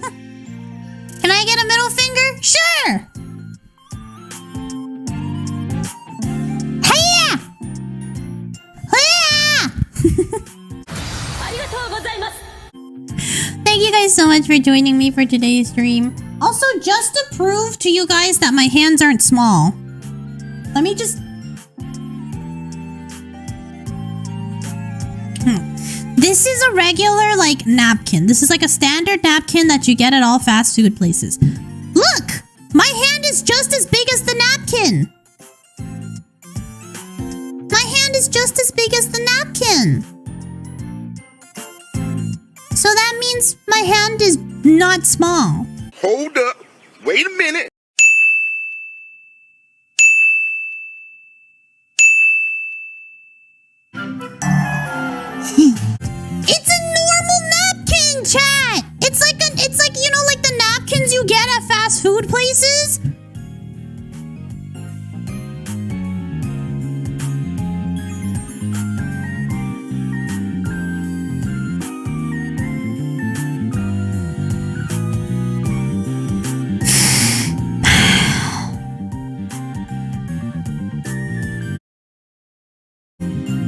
Can I get a middle finger? Sure! Hiya! Hiya! Thank you guys so much for joining me for today's stream. Also, just to prove to you guys that my hands aren't small, let me just... This is a regular, like, napkin. This is like a standard napkin that you get at all fast food places. Look! My hand is just as big as the napkin! My hand is just as big as the napkin! So that means my hand is not small. Hold up. Wait a minute. It's a normal napkin, chat! It's like, you know, like the napkins you get at fast food places?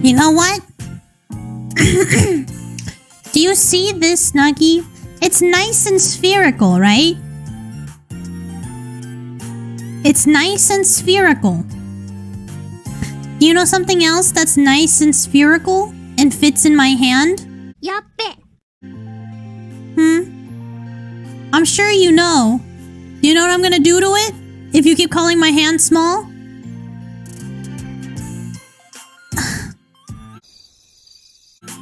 You know what? Do you see this, Snuggie? It's nice and spherical, right? It's nice and spherical. Do you know something else that's nice and spherical and fits in my hand? Yappe. I'm sure you know. Do you know what I'm gonna do to it if you keep calling my hand small?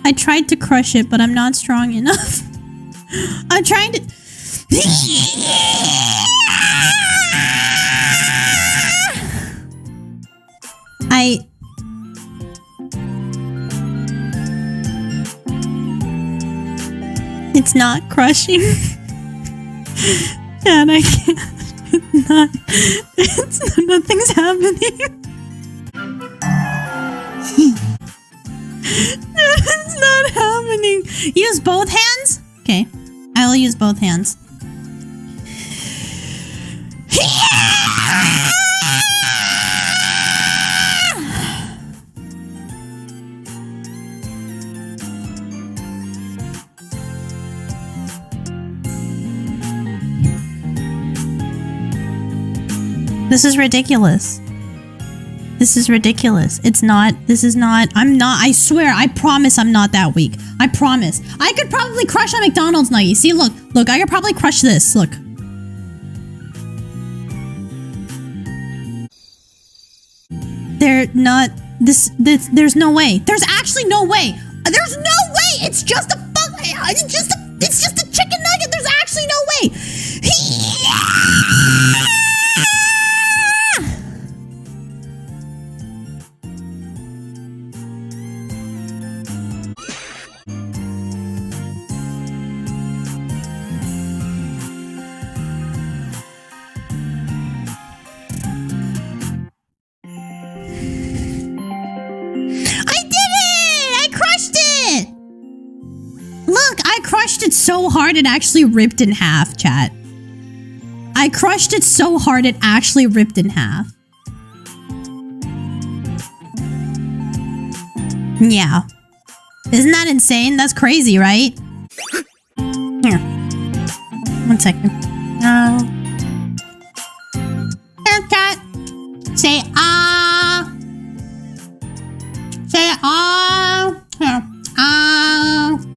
I tried to crush it, but I'm not strong enough. I'm trying to... It's not crushing. Dad, I can't. Nothing's happening. It's not happening. Use both hands? Okay. I will use both hands. This is ridiculous. This is ridiculous. It's not. This is not. I'm not. I swear. I promise I'm not that weak. I promise. I could probably crush a McDonald's nugget. See, look. Look, I could probably crush this. Look. They're not. There's no way. There's actually no way. There's no way. It's just a fuck. It's just a chicken nugget. There's actually no way. Crushed it so hard it actually ripped in half, chat. I crushed it so hard it actually ripped in half. Yeah. Isn't that insane? That's crazy, right? Here. 1 second. Here, cat. Say